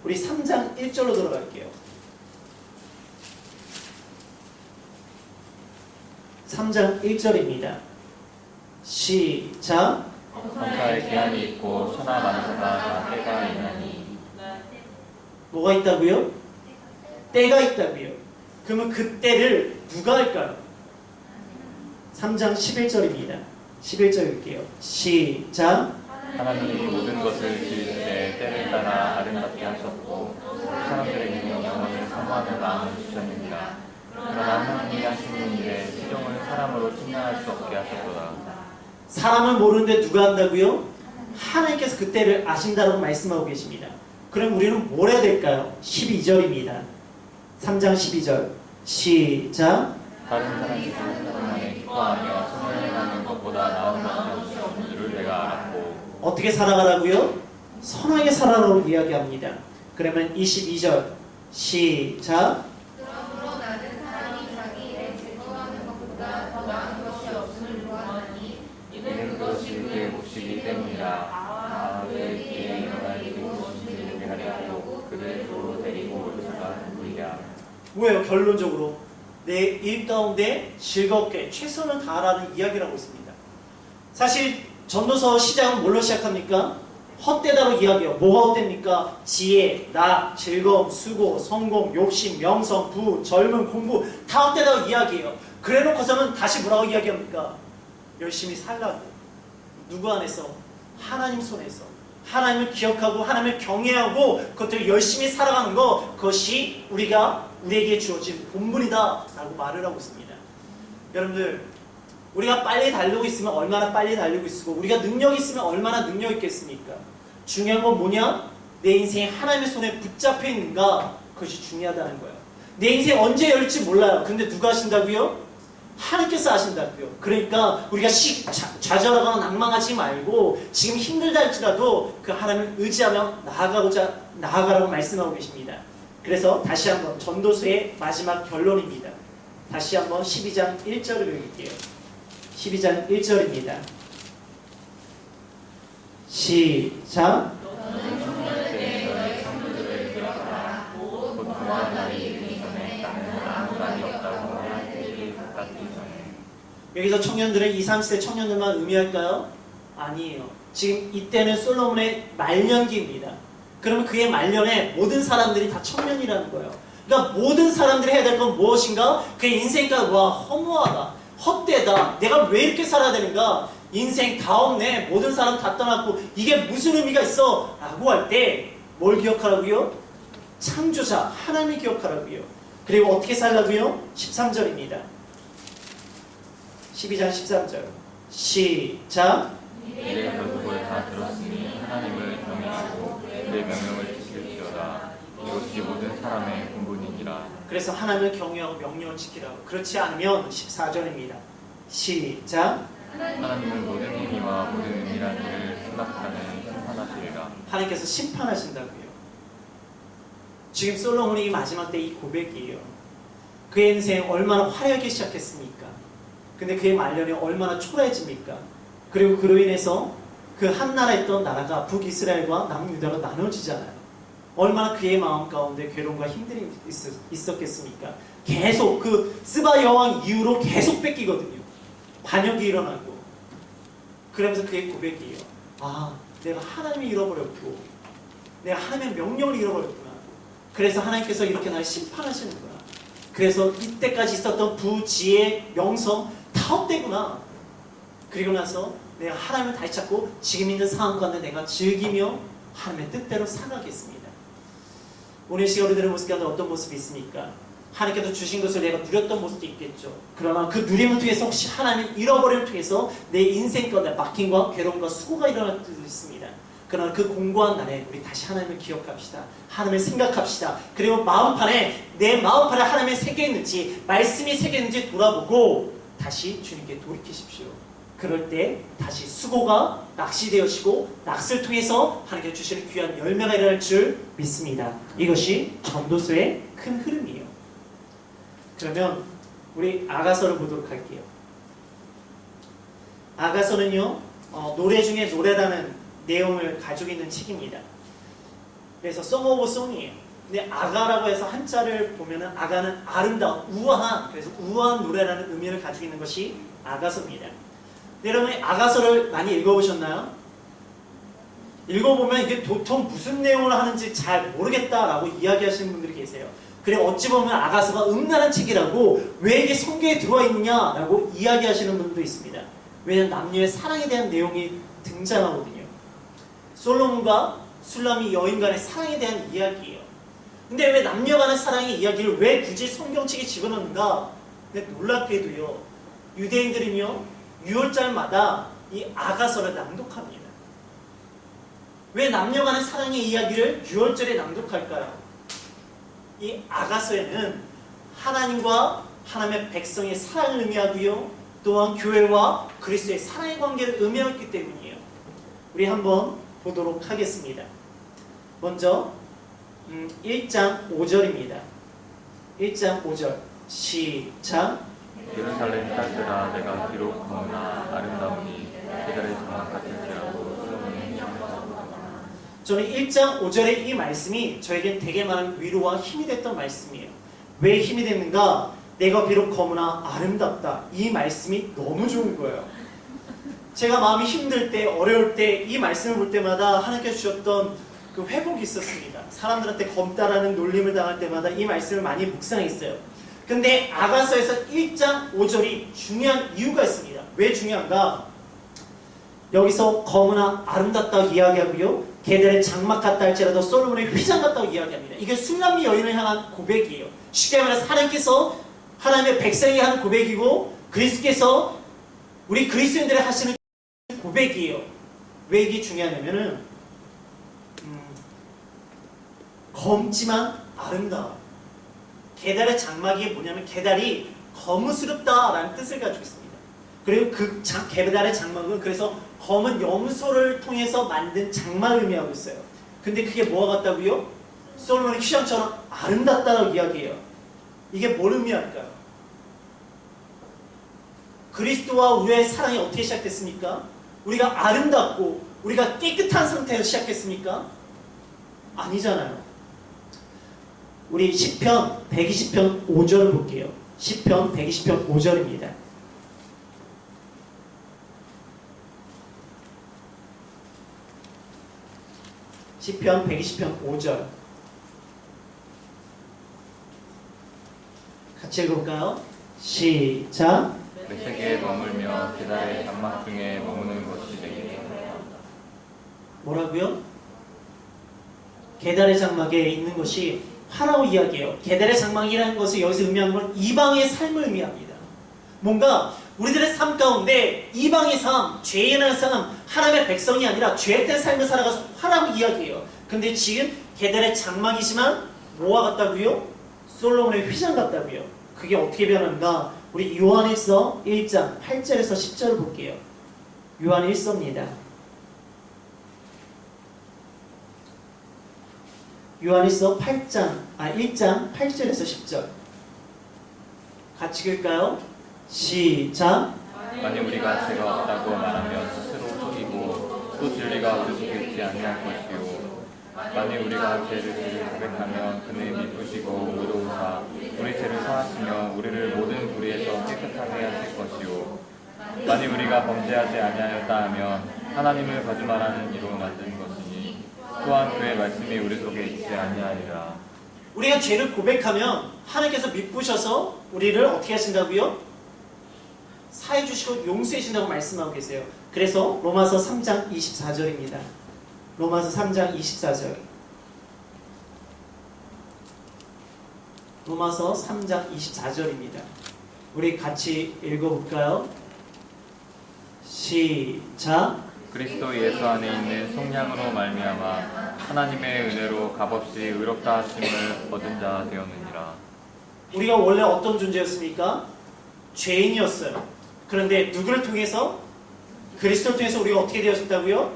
우리 3장 1절로 돌아갈게요. 3장 1절입니다. 시작. 성사에 기한이 있고 천하 만사가 다 때가 있나니. 뭐가 있다고요? 때가 있다고요. 그러면 그 때를 누가 할까요? 3장 11절입니다. 11절 읽게요. 시작. 하나님이 모든 것을 지을 때 때를 따라 아름답게 하셨고 사람들에게 영원을 사모하는 마음을 주셨느니라. 그러나 하나님이 하시는 일에 시종을 사람으로 측량할 수 없게 하셨도다. 사람을 모르는데 누가 한다고요? 하나님께서 그 때를 아신다고 말씀하고 계십니다. 그럼 우리는 뭘 해야 될까요? 12절입니다. 3장 12절 시작. 다른 사람이 그동안에 기뻐하며 선행하는 것보다 나은 것이 없는 줄을 내가 알았고. 어떻게 살아가라고요? 선하게 살아라고 이야기합니다. 그러면 22절 시작. 그러므로 나는 사람이 자기 일에 즐거워하는 것보다 더 나은 것이 없음을 좋아하니 이는 그것이 그의 몫이기 때문이라. 내 뒤에 일어날 일이 무엇인지 보게 하려고 그를 도로 데리고 올 수가 누구이랴. 뭐예요? 결론적으로 내 일 가운데 즐겁게 최선을 다하라는 이야기라고 있습니다. 사실 전도서 시작은 뭘로 시작합니까? 헛되다로 이야기해요. 뭐가 헛됩니까? 지혜, 나, 즐거움, 수고, 성공, 욕심, 명성, 부, 젊음, 공부 다 헛되다고 이야기해요. 그래놓고서는 다시 뭐라고 이야기합니까? 열심히 살라고. 누구 안에서? 하나님 손에서. 하나님을 기억하고 하나님을 경외하고 그것들을 열심히 살아가는 것, 그것이 우리에게 주어진 본분이다 라고 말을 하고 있습니다. 여러분들, 우리가 빨리 달리고 있으면 얼마나 빨리 달리고 있고 우리가 능력이 있으면 얼마나 능력이 있겠습니까? 중요한 건 뭐냐? 내 인생이 하나님의 손에 붙잡혀 있는가? 그것이 중요하다는 거예요. 내 인생 언제 열릴지 몰라요. 근데 누가 하신다고요? 하나님께서 하신다고요. 그러니까 우리가 좌절하거나 낭망하지 말고 지금 힘들다 할지라도 그 하나님을 의지하며 나아가라고 말씀하고 계십니다. 그래서 다시 한번 전도서의 마지막 결론입니다. 다시 한번 12장 1절을 읽을게요. 12장 1절입니다. 시작. 너는 청년을 때 너의 성도들을 기억하라. 곧 너와 너희 이르기 전에 나는 아무 말이 없다고 할 때를 가깝기 전에. 여기서 청년들은 20, 30대 청년들만 의미할까요? 아니에요. 지금 이때는 솔로몬의 말년기입니다. 그러면 그의 말년에 모든 사람들이 다 청년이라는 거예요. 그러니까 모든 사람들이 해야 될 건 무엇인가? 그의 인생과 와 허무하다. 헛되다. 내가 왜 이렇게 살아야 되는가? 인생 다 없네. 모든 사람 다 떠났고 이게 무슨 의미가 있어? 라고 할 때 뭘 기억하라고요? 창조자 하나님을 기억하라고요. 그리고 어떻게 살라고요? 13절입니다. 12장 13절 시작. 이제 결국을 다 들었으니 하나님을 경외하고 그의 명령을 지킬지어다. 이것이 모든 사람의 본분이니라. 그래서 하나님을 경외하고 명령을 지키라고. 그렇지 않으면 14절입니다. 시작. 하나님은 모든 행위와 모든 은밀한 일을 생각하는 심판하시리라. 하나님께서 심판하신다고요. 지금 솔로몬이 이 마지막 때 이 고백이에요. 그의 인생 얼마나 화려하게 시작했습니까? 근데 그의 말년이 얼마나 초라해집니까? 그리고 그로 인해서 그 한 나라였던 나라가 북이스라엘과 남유다로 나눠지잖아요. 얼마나 그의 마음 가운데 괴로움과 힘들이 있었겠습니까? 계속 그 스바 여왕 이후로 계속 뺏기거든요. 반역이 일어나고. 그러면서 그의 고백이에요. 아, 내가 하나님을 잃어버렸고 내가 하나님의 명령을 잃어버렸구나. 그래서 하나님께서 이렇게 나를 심판하시는구나. 그래서 이때까지 있었던 부지혜, 명성 다 헛되구나. 그리고 나서 내가 하나님을 다시 찾고 지금 있는 상황 가운데 내가 즐기며 하나님의 뜻대로 살아가겠습니다. 오늘 시간 우리들의 모습 가운데 어떤 모습이 있습니까? 하나님께서 주신 것을 내가 누렸던 모습도 있겠죠. 그러나 그 누림을 통해서 혹시 하나님을 잃어버림을 통해서 내 인생 가운데 막힘과 괴로움과 수고가 일어날 수도 있습니다. 그러나 그 공고한 날에 우리 다시 하나님을 기억합시다. 하나님을 생각합시다. 그리고 마음판에 내 마음판에 하나님의 새겨있는지 말씀이 새겨있는지 돌아보고 다시 주님께 돌이키십시오. 그럴 때 다시 수고가 낚시되어지고 낚시를 통해서 하나님께 주시는 귀한 열매가 일어날 줄 믿습니다. 이것이 전도서의 큰 흐름이에요. 그러면 우리 아가서를 보도록 할게요. 아가서는요, 노래 중에 노래라는 내용을 가지고 있는 책입니다. 그래서 Song of Song이에요. 근데 아가라고 해서 한자를 보면은 아가는 아름다운, 우아한, 그래서 우아한 노래라는 의미를 가지고 있는 것이 아가서입니다. 여러분 아가서를 많이 읽어보셨나요? 읽어보면 이게 도통 무슨 내용을 하는지 잘 모르겠다라고 이야기하시는 분들이 계세요. 그래 어찌 보면 아가서가 음란한 책이라고 왜 이게 성경에 들어와 있느냐라고 이야기하시는 분들도 있습니다. 왜냐하면 남녀의 사랑에 대한 내용이 등장하거든요. 솔로몬과 술람이 여인 간의 사랑에 대한 이야기예요. 근데 왜 남녀 간의 사랑의 이야기를 왜 굳이 성경책에 집어넣는가? 근데 놀랍게도요. 유대인들은요. 6월절마다 이 아가서를 낭독합니다. 왜 남녀 간의 사랑의 이야기를 6월절에 낭독할까요? 이 아가서에는 하나님과 하나님의 백성의 사랑을 의미하고요. 또한 교회와 그리스도의 사랑의 관계를 의미하기 때문이에요. 우리 한번 보도록 하겠습니다. 먼저 1장 5절입니다. 1장 5절 시작. 예루살렘 딸들아 내가 비록 너무나 아름다우니 그들의 정막 같을지라도 솔로몬의 향하구나. 저는 1장 5절의 이 말씀이 저에겐 되게 많은 위로와 힘이 됐던 말씀이에요. 왜 힘이 됐는가? 내가 비록 검으나 아름답다. 이 말씀이 너무 좋은 거예요. 제가 마음이 힘들 때, 어려울 때 이 말씀을 볼 때마다 하나님께서 주셨던 그 회복이 있었습니다. 사람들한테 검다라는 놀림을 당할 때마다 이 말씀을 많이 묵상했어요. 근데 아가서에서 1장 5절이 중요한 이유가 있습니다. 왜 중요한가? 여기서 검으나 아름답다고 이야기하고요. 게델의 장막 같다 할지라도 솔로몬의 휘장 같다고 이야기합니다. 이게 술람미 여인을 향한 고백이에요. 쉽게 말해서 하나님께서 하나님의 백성에게 하는 고백이고 그리스도께서 우리 그리스도인들이 하시는 고백이에요. 왜 이게 중요하냐면은 검지만 아름다워. 게달의 장막이 뭐냐면 게달이 거무스럽다라는 뜻을 가지고 있습니다. 그리고 그 게달의 장막은 그래서 검은 염소를 통해서 만든 장막을 의미하고 있어요. 근데 그게 뭐가 같다고요? 솔로몬의 휘장처럼 아름답다고 이야기해요. 이게 뭘 의미할까요? 그리스도와 우리의 사랑이 어떻게 시작됐습니까? 우리가 아름답고 우리가 깨끗한 상태에서 시작했습니까? 아니잖아요. 우리 시편 120편 5절을 볼게요. 시편 120편 5절입니다. 시편 120편 5절 같이 읽어볼까요? 시작. 메섹에 머물며 게달의 장막 중에 머무는 것이 되게 뭐라고요? 게달의 장막에 있는 것이 화라고 이야기해요. 게달의 장막이라는 것을 여기서 의미하는 건 이방의 삶을 의미합니다. 뭔가 우리들의 삶 가운데 이방의 삶, 죄인의 삶, 하나님의 백성이 아니라 죄된 삶을 살아가서 화라고 이야기해요. 근데 지금 게달의 장막이지만 뭐와 같다고요? 솔로몬의 휘장 같다고요. 그게 어떻게 변하는가? 우리 요한일서 1장 8절에서 10절을 볼게요. 요한일서입니다. 요한일서 1장 8절에서 10절 같이 읽을까요? 시작. 만약 우리가 죄가 없다고 말하면 스스로 속이고 또 진리가 우리 속에 있지 아니할 것이요 만약 우리가 죄를 고백하면 그는 미쁘시고 의로우사 우리 죄를 사하시며 우리를 모든 불의에서 깨끗하게 하실 것이요 만약 우리가 범죄하지 아니하였다 하면 하나님을 거짓말하는 이로 만든 것이니 또한 그의 말씀이 우리 속에 있지 아니하리라. 우리가 죄를 고백하면 하나님께서 미쁘셔서 우리를 어떻게 하신다고요? 사해 주시고 용서해 주신다고 말씀하고 계세요. 그래서 로마서 3장 24절입니다. 로마서 3장 24절. 로마서 3장 24절입니다. 우리 같이 읽어볼까요? 시작. 그리스도 예수 안에 있는 속량으로 말미암아 하나님의 은혜로 값없이 의롭다 하심을 얻은 자 되었느니라. 우리가 원래 어떤 존재였습니까? 죄인이었어요. 그런데 누구를 통해서? 그리스도를 통해서 우리가 어떻게 되었다고요?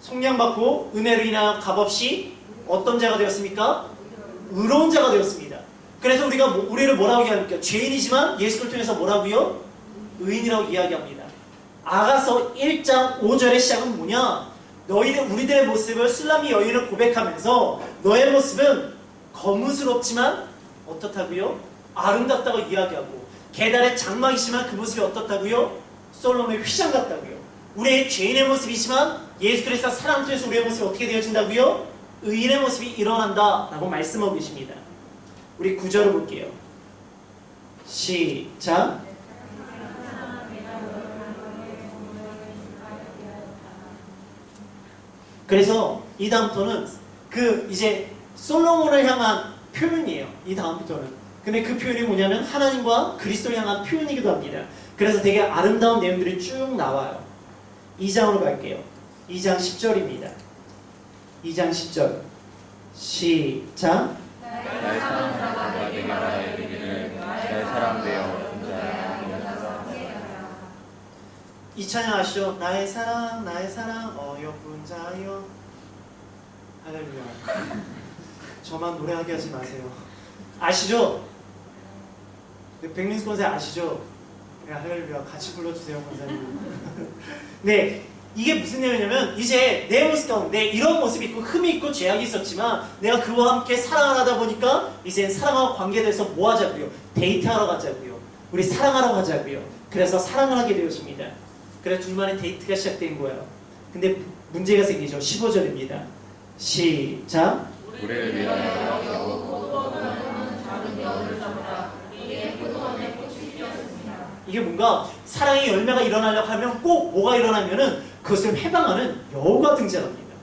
속량받고 은혜로 인하여 값없이 어떤 자가 되었습니까? 의로운 자가 되었습니다. 그래서 우리를 뭐라고 이야기합니까? 죄인이지만 예수를 통해서 뭐라고요? 의인이라고 이야기합니다. 아가서 1장 5절의 시작은 뭐냐? 우리들의 모습을 술람미 여인을 고백하면서 너의 모습은 거무스럽지만 어떻다고요? 아름답다고 이야기하고 게달의 장막이지만 그 모습이 어떻다고요? 솔로몬의 휘장 같다고요. 우리의 죄인의 모습이지만 예수 그리스도의 사랑을 통해서 우리의 모습이 어떻게 되어진다고요? 의인의 모습이 일어난다 라고 말씀하고 계십니다. 우리 9절을 볼게요. 시작. 그래서 이 다음부터는 이제 솔로몬을 향한 표현이에요. 이 다음부터는. 근데 그 표현이 뭐냐면 하나님과 그리스도를 향한 표현이기도 합니다. 그래서 되게 아름다운 내용들이 쭉 나와요. 2장으로 갈게요. 2장 10절입니다. 2장 10절 시작. 나의 사랑하는 내게 말하여 이르기를 나의 사랑되어 이 찬양 아시죠? 나의 사랑 어여쁜 자여 할렐루야. 저만 노래하게 하지 마세요. 아시죠? 백민스 권사 아시죠? 네, 할렐루야. 같이 불러주세요 권사님. 네, 이게 무슨 내용이냐면 이제 내 모습 가운데 이런 모습이 있고 흠이 있고 죄악이 있었지만 내가 그와 함께 사랑을 하다 보니까 이제 사랑과 관계돼서 뭐 하자고요? 데이트하러 가자고요. 우리 사랑하러 가자고요. 그래서 사랑을 하게 되어집니다. 그래서 둘만의 데이트가 시작된 거예요. 근데 문제가 생기죠. 15절입니다. 시작. 우리를 위하여 이게 뭔가 사랑의 열매가 일어나려고 하면 꼭 뭐가 일어나면은 그것을 해방하는 여호가 등장합니다.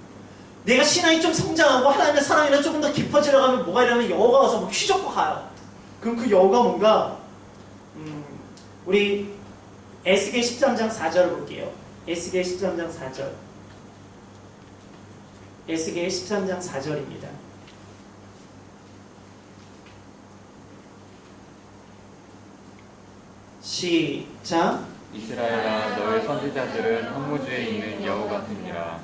내가 신앙이 좀 성장하고 하나님의 사랑이나 조금 더 깊어지려고 하면 뭐가 일어나면 여호가 와서 뭐 휘젓고 가요. 그럼 그 여호가 뭔가 우리 에스겔 13장 4절을 볼게요. 에스겔 13장 4절. 에스겔 13장 4절입니다. 시작. 이스라엘아 너의 선지자들은 황무지에 있는 여우 같으니라.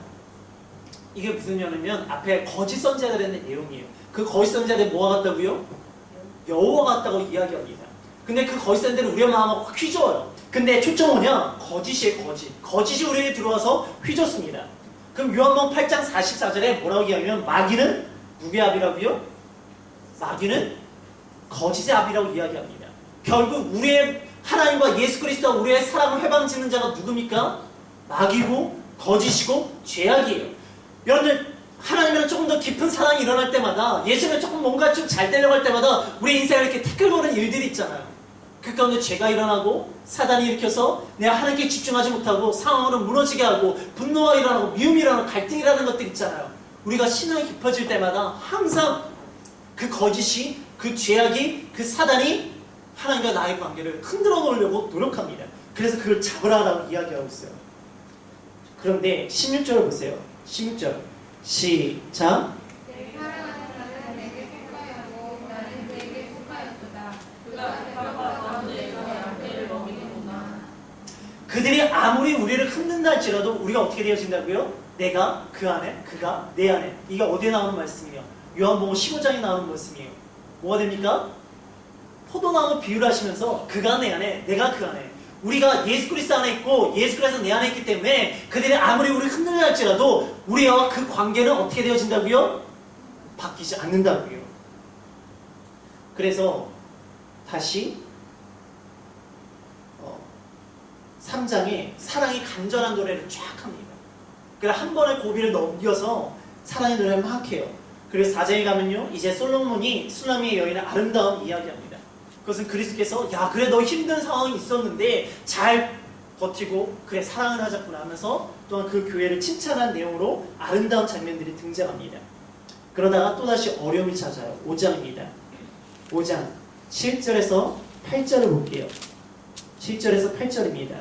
이게 무슨 얘기냐면 앞에 거짓 선지자들의 내용이에요. 그 거짓 선지자들이 뭐가 같다고요? 여호와 같다고 이야기합니다. 근데 그 거짓 선지자들은 우리의 마음하고 휘저어요. 근데 초점은 뭐냐? 거짓이에요. 거짓이 우리에게 들어와서 휘젓습니다. 그럼 요한복음 8장 44절에 뭐라고 이야기하면 마귀는 누구의 압이라고요? 마귀는 거짓의 압이라고 이야기합니다. 결국 우리의 하나님과 예수 그리스도와 우리의 사랑을 회방짓는 자가 누굽니까? 마귀고 거짓이고 죄악이에요. 여러분들 하나님이랑 조금 더 깊은 사랑이 일어날 때마다 예수님을 조금 뭔가 좀 잘 되려고 할 때마다 우리 인생에 이렇게 태클거리는 일들이 있잖아요. 그 가운데 죄가 일어나고 사단이 일으켜서 내가 하나님께 집중하지 못하고 상황으로 무너지게 하고 분노가 일어나고 미움이 일어나고 갈등이 일어나는 것들 있잖아요. 우리가 신앙이 깊어질 때마다 항상 그 거짓이 그 죄악이 그 사단이 하나님과 나의 관계를 흔들어 놓으려고 노력합니다. 그래서 그걸 잡으라고 이야기하고 있어요. 그런데 16절을 보세요. 16절 시작. 내 사랑하는 자는 내게 속하였고 나는 그에게 속하였도다. 그가 백합과 가운데에서 양떼를 먹이는구나. 그들이 아무리 우리를 흔든다 할지라도 우리가 어떻게 되어진다고요? 내가 그 안에, 그가 내 안에. 이게 어디에 나오는 말씀이에요? 요한복음 15장에 나오는 말씀이에요. 뭐가 됩니까? 포도나무 비유를 하시면서 그가 내 안에, 내가 그 안에. 우리가 예수 그리스도 안에 있고 예수 그리스도 내 안에 있기 때문에 그들이 아무리 우리를 흔들려 할지라도 우리와 그 관계는 어떻게 되어진다고요? 바뀌지 않는다고요. 그래서 다시 3장에 사랑이 간절한 노래를 쫙 합니다. 그래서 한 번의 고비를 넘겨서 사랑의 노래를 막 해요. 그래서 4장에 가면요, 이제 솔로몬이 수나미의 여인의 아름다운 이야기합니다. 그것은 그리스도께서 야 그래 너 힘든 상황이 있었는데 잘 버티고 그래 사랑을 하자꾸나 하면서 또한 그 교회를 칭찬한 내용으로 아름다운 장면들이 등장합니다. 그러다가 또다시 어려움이 찾아요. 5장입니다. 5장 7절에서 8절을 볼게요. 7절에서 8절입니다.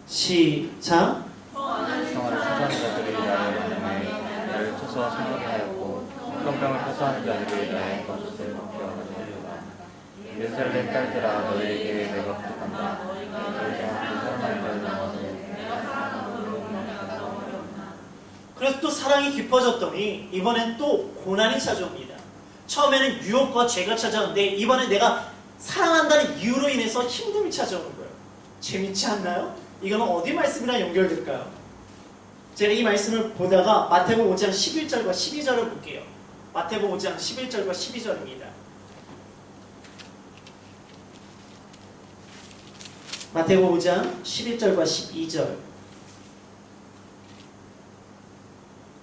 시작. 성화를 추구하는 자들이 나를 만남에 나를 쳐서 생각게 하였고 성병을 패소하는 자들이 나의 거짓을 먹게 하였다. 예루살렘 딸들아 너희에게 내가 부탁한다. 너희가 그 사랑하는 자를 넘어서 그래서 또 사랑이 깊어졌더니 이번엔 또 고난이 찾아옵니다. 처음에는 유혹과 죄가 찾아오는데 이번엔 내가 사랑한다는 이유로 인해서 힘듦이 찾아오는 거예요. 재밌지 않나요? 이거는 어디 말씀이랑 연결될까요? 제가 이 말씀을 보다가 마태복음 5장 11절과 12절을 볼게요. 마태복음 5장 11절과 12절입니다. 마태복음 5장 11절과 12절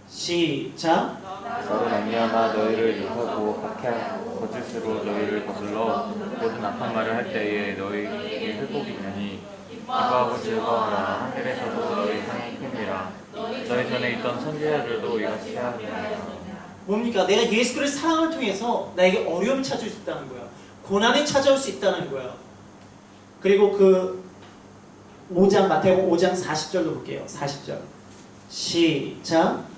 시작. 너를 말미암아 너희를 유혹하고 박해하고 거짓으로 너희를 거슬러 모든 악한 말을 할 때에 너희에게 회복이 있느니 기뻐하고 즐거워하라. 하늘에서도 너희 상이 큽니다. 너희 전에 있던 선지자들도 이같이 하리라. 뭡니까? 내가 예수 그리스도의 사랑을 통해서 나에게 어려움이 찾아올 수 있다는 거예요. 고난이 찾아올 수 있다는 거예요. 그리고 그 5장 마태복음 5장 40절로 볼게요. 40절 시작.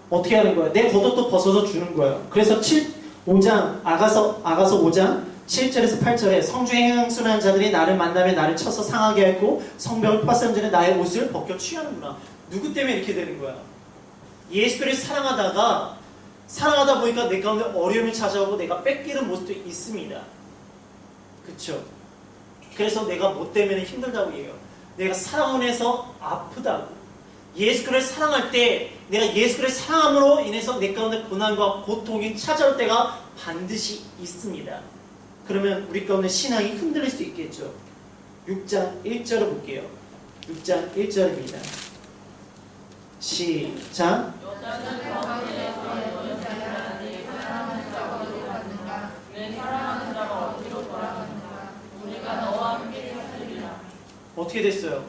어떻게 하는 거예요? 내 겉옷도 벗어서 주는 거예요. 그래서 5장 아가서 5장 7절에서 8절에 성중에 행함순한 자들이 나를 만나며 나를 쳐서 상하게 하고 성벽을 파싸는 전에 나의 옷을 벗겨 취하는구나. 누구 때문에 이렇게 되는 거야? 예수 그리스도 사랑하다 보니까 내 가운데 어려움이 찾아오고 내가 뺏기는 모습도 있습니다. 그쵸? 그래서 내가 뭐 때문에 힘들다고 얘기해요. 내가 사랑 안에서 아프다고. 예수 그리스도를 사랑할 때 내가 예수 그리스도를 사랑함으로 인해서 내 가운데 고난과 고통이 찾아올 때가 반드시 있습니다. 그러면 우리 가운데 신앙이 흔들릴 수 있겠죠. 6장 1절을 볼게요. 6장 1절입니다. 시작. 어떻게 됐어요?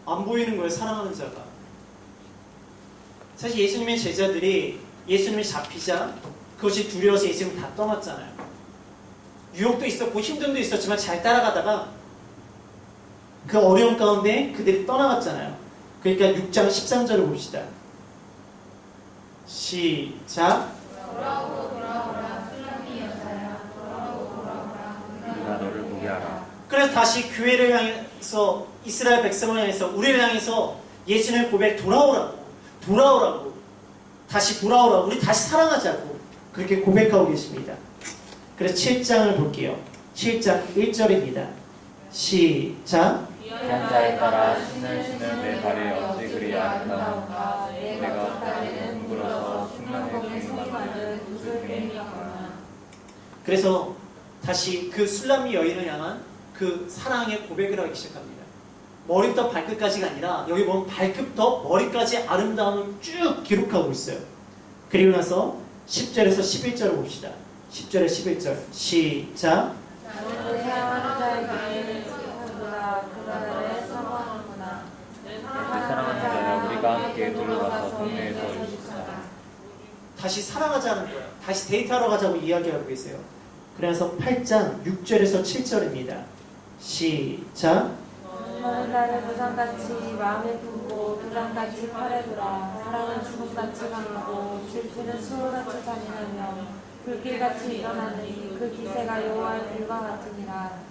안 보이는 거예요, 사랑하는 자가. 사실 예수님의 제자들이 예수님이 잡히자 그것이 두려워서 예수님 다 떠났잖아요. 유혹도 있었고 힘듦도 있었지만 잘 따라가다가 그 어려움 가운데 그들이 떠나갔잖아요. 그러니까 6장 13절을 봅시다. 시작. 네가 너를 보게 하라. 그래서 다시 교회를 향해서 이스라엘 백성을 향해서 우리를 향해서 예수님의 고백 돌아오라고 다시 돌아오라고 우리 다시 사랑하자고 그렇게 고백하고 계십니다. 그래서 7장을 볼게요. 7장 1절입니다. 시작. 귀한 자에 따라 신을 신은 내 발이 어찌 그리 아름다운가. 내가 다리를 둥글어서 순간에 괭이 만든 무슨 괭이구나. 그래서 다시 그 술람미 여인을 향한 그 사랑의 고백을 하기 시작합니다. 머리부터 발끝까지가 아니라 여기 보면 발끝부터 머리까지 아름다움을 쭉 기록하고 있어요. 그리고 나서 10절에서 11절을 봅시다. 10절에 11절 시작. 나는 사랑하는 자에게 하구나. 그날에 사모하는구나. 내 사랑하는 자야 우리가 함께 놀러가서 동네에서 있었다. 다시 사랑하자는 거예요. 다시 데이트하러 가자고 이야기하고 계세요. 그래서 8장 6절에서 7절입니다. 시작. 너는 나를 부산같이 마음에 품고 부산같이 팔에 두라. 사랑은 죽음같이 강하고 질투는 수월같이 잔인하며 불길같이 일어나느니 그 기세가 여호와의 불과 같으니라.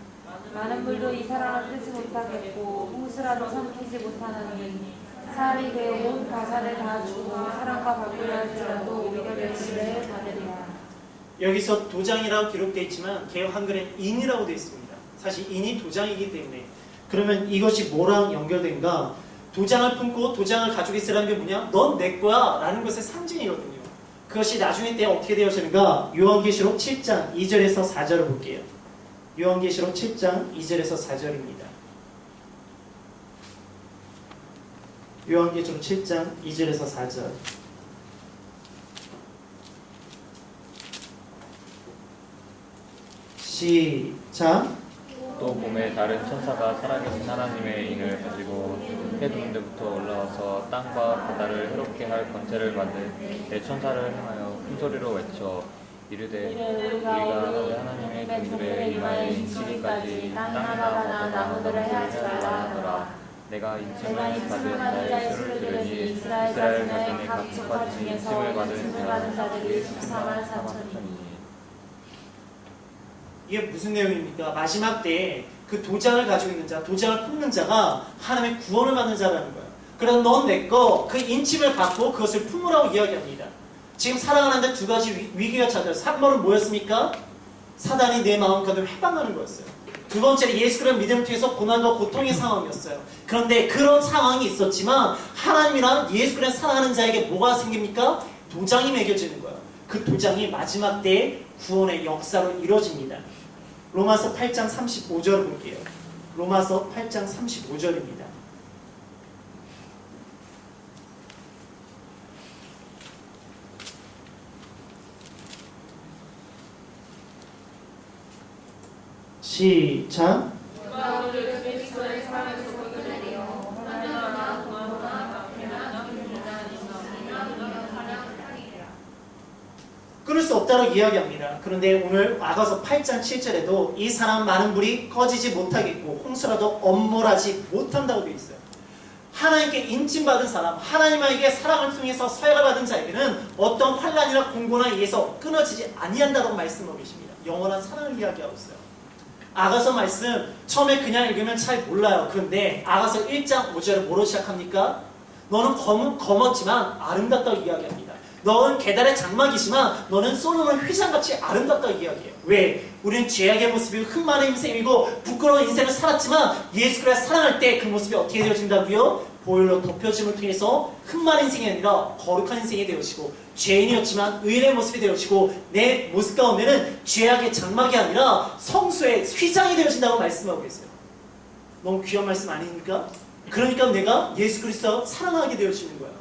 많은 물도 이 사랑을 끄지 못하겠고 홍수라도 삼키지 못하느니 사흘이 되어 온 가사를 다 주고 사랑과 바꾸려 할지라도 오히려 멸시를 받으리라. 여기서 도장이라고 기록되어 있지만 개역 한글엔 인이라고 되어 있습니다. 사실 인이 도장이기 때문에 그러면 이것이 뭐랑 연결된가? 도장을 품고 도장을 가지고 있으라는 게 뭐냐? 넌 내 거야 라는 것의 상징이거든요. 그것이 나중에 때 어떻게 되어지는가? 요한계시록 7장 2절에서 4절을 볼게요. 요한계시록 7장 2절에서 4절입니다. 요한계시록 7장 2절에서 4절 시작. 또 봄에 다른 천사가 살아계신 하나님의 인을 가지고 해 두는 데부터 올라와서 땅과 바다를 해롭게 할 권세를 받은 내 천사를 향하여 큰 소리로 외쳐 이르되 우리가 하나님의 종들의 이마에 인치기까지 땅이나 나무들을 해하지 말라 하더라. 내가 인침을 받은 자의 수를 들으니 이스라엘 가정의 각 지파 중에 인침을 받은 자들이 14만 4천이니. 이게 무슨 내용입니까? 마지막 때에 그 도장을 가지고 있는 자, 도장을 품는 자가 하나님의 구원을 받는 자라는 거예요. 그래서 넌 내 거, 그 인침을 받고 그것을 품으라고 이야기합니다. 지금 살아가는데 두 가지 위기가 찾아서 한 번은 뭐였습니까? 사단이 내 마음 가운데 회방하는 거였어요. 두 번째는 예수 그리스도를 믿음을 통해서 고난과 고통의 상황이었어요. 그런데 그런 상황이 있었지만 하나님이랑 예수 그리스도를 사랑하는 자에게 뭐가 생깁니까? 도장이 매겨지는 거예요. 그 도장이 마지막 때의 구원의 역사로 이루어집니다. 로마서 8장 35절 볼게요. 로마서 8장 35절입니다. 시작. 끊을 수 없다고 이야기합니다. 그런데 오늘 아가서 8장 7절에도 이 사람 많은 불이 꺼지지 못하겠고 홍수라도 엄몰하지 못한다고 되어 있어요. 하나님께 인침받은 사람, 하나님에게 사랑을 통해서 서약을 받은 자에게는 어떤 환난이나 공고나 의해서 끊어지지 아니한다고 말씀하고 계십니다. 영원한 사랑을 이야기하고 있어요. 아가서 말씀 처음에 그냥 읽으면 잘 몰라요. 그런데 아가서 1장 5절에 뭐로 시작합니까? 너는 검었지만 아름답다고 이야기합니다. 너는 계달의 장막이지만 너는 솔로몬 휘장같이 아름답다고 이야기해요. 왜? 우리는 죄악의 모습이고 흠 많은 인생이고 부끄러운 인생을 살았지만 예수 그리스도를 사랑할 때 그 모습이 어떻게 되어진다고요? 보혈로 덮여짐을 통해서 흠 많은 인생이 아니라 거룩한 인생이 되어지고 죄인이었지만 의인의 모습이 되어지고 내 모습 가운데는 죄악의 장막이 아니라 성소의 휘장이 되어진다고 말씀하고 계세요. 너무 귀한 말씀 아닙니까? 그러니까 내가 예수 그리스도 사랑하게 되어지는 거예요.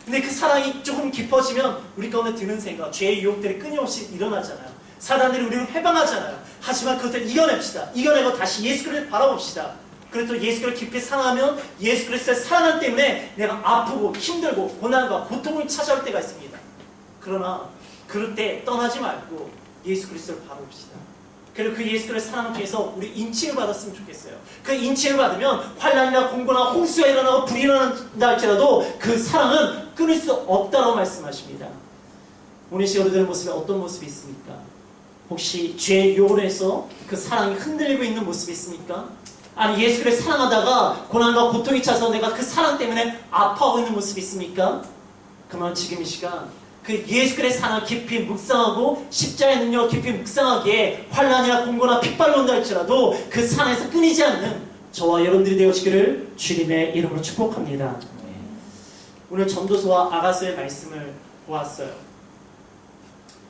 근데 그 사랑이 조금 깊어지면 우리 가운데 드는 생각, 죄의 유혹들이 끊임없이 일어나잖아요. 사단들이 우리를 해방하잖아요. 하지만 그것을 이겨냅시다. 이겨내고 다시 예수 그리스도를 바라봅시다. 그리고 또 예수 그리스도를 깊이 사랑하면 예수 그리스도의 사랑 때문에 내가 아프고 힘들고 고난과 고통을 찾아올 때가 있습니다. 그러나 그럴 때 떠나지 말고 예수 그리스도를 바라봅시다. 그리고 그 예수 그리스도의 사랑을 통해서 우리 인치를 받았으면 좋겠어요. 그 인치를 받으면 환난이나 공고나 홍수가 일어나고 불이 일어난다 할지라도 그 사랑은 끊을 수 없다고 말씀하십니다. 오늘 시간 우리들의 모습에 어떤 모습이 있습니까? 혹시 죄의 유혹으로 해서 그 사랑이 흔들리고 있는 모습이 있습니까? 아니 예수 그리스도를 사랑하다가 고난과 고통이 차서 내가 그 사랑 때문에 아파하고 있는 모습이 있습니까? 그러면 지금 이 시간 그 예수 그리스도의 사랑을 깊이 묵상하고 십자가의 능력을 깊이 묵상하기에 환난이나 공고나 핍박이 온다 할지라도 그 사랑에서 끊이지 않는 저와 여러분들이 되어지기를 주님의 이름으로 축복합니다. 오늘 전도서와 아가서의 말씀을 보았어요.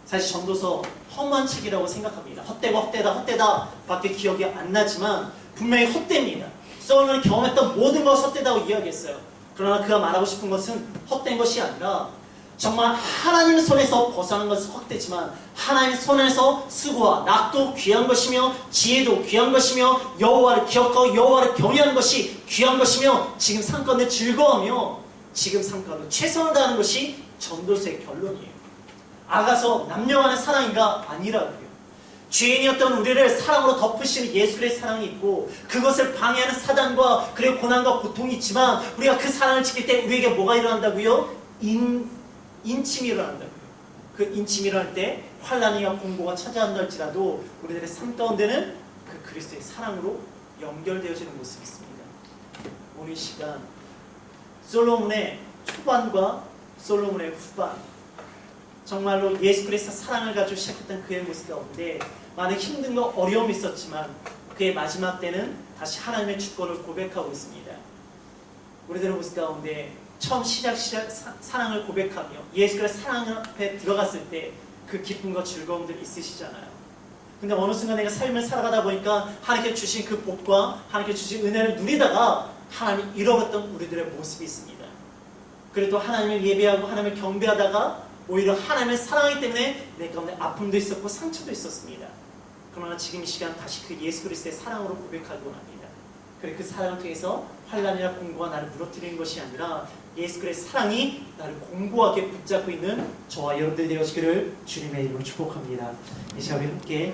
사실 전도서 험한 책이라고 생각합니다. 헛되고 헛되다 밖에 기억이 안 나지만 분명히 헛됩니다. 솔로몬이 경험했던 모든 것을 헛되다고 이야기했어요. 그러나 그가 말하고 싶은 것은 헛된 것이 아니라 정말 하나님의 손에서 벗어나는 것은 헛되지만 하나님의 손에서 수고와 낙도 귀한 것이며 지혜도 귀한 것이며 여호와를 기억하고 여호와를 경외하는 것이 귀한 것이며 지금 삶 가운데 즐거워하며 지금 삶 가운데 최선을 다하는 것이 전도서의 결론이에요. 아가서 남녀 간의 사랑인가? 아니라고요. 죄인이었던 우리를 사랑으로 덮으시는 예수 그리스도의 사랑이 있고 그것을 방해하는 사단과 그리고 고난과 고통이 있지만 우리가 그 사랑을 지킬 때 우리에게 뭐가 일어난다고요? 인침이 일어난다고요. 그 인침이 일어날 때 환난이와 공고가 찾아온다 할지라도 우리들의 삶 가운데는 그 그리스도의 사랑으로 연결되어지는 모습이 있습니다. 오늘 시간 솔로몬의 초반과 솔로몬의 후반 정말로 예수 그리스도의 사랑을 가지고 시작했던 그의 모습 가운데 많은 힘든과 어려움이 있었지만 그의 마지막 때는 다시 하나님의 주권을 고백하고 있습니다. 우리들의 모습 가운데 처음 시작 사랑을 고백하며 예수 그리스도의 사랑 앞에 들어갔을 때 그 기쁨과 즐거움들이 있으시잖아요. 근데 어느 순간 내가 삶을 살아가다 보니까 하나님께 주신 그 복과 하나님께 주신 은혜를 누리다가 하나님이 잃어버렸던 우리들의 모습이 있습니다. 그래도 하나님을 예배하고 하나님을 경배하다가 오히려 하나님의 사랑이기 때문에 내 가운데 아픔도 있었고 상처도 있었습니다. 그러나 지금 이 시간 다시 그 예수 그리스도의 사랑으로 고백하고 합니다. 그리고 그 사랑을 통해서 환난이나 공고가 나를 무너뜨리는 것이 아니라 예수 그리스도의 사랑이 나를 공고하게 붙잡고 있는 저와 여러분들이 되어지기를 주님의 이름으로 축복합니다. 이 시간 우리 함께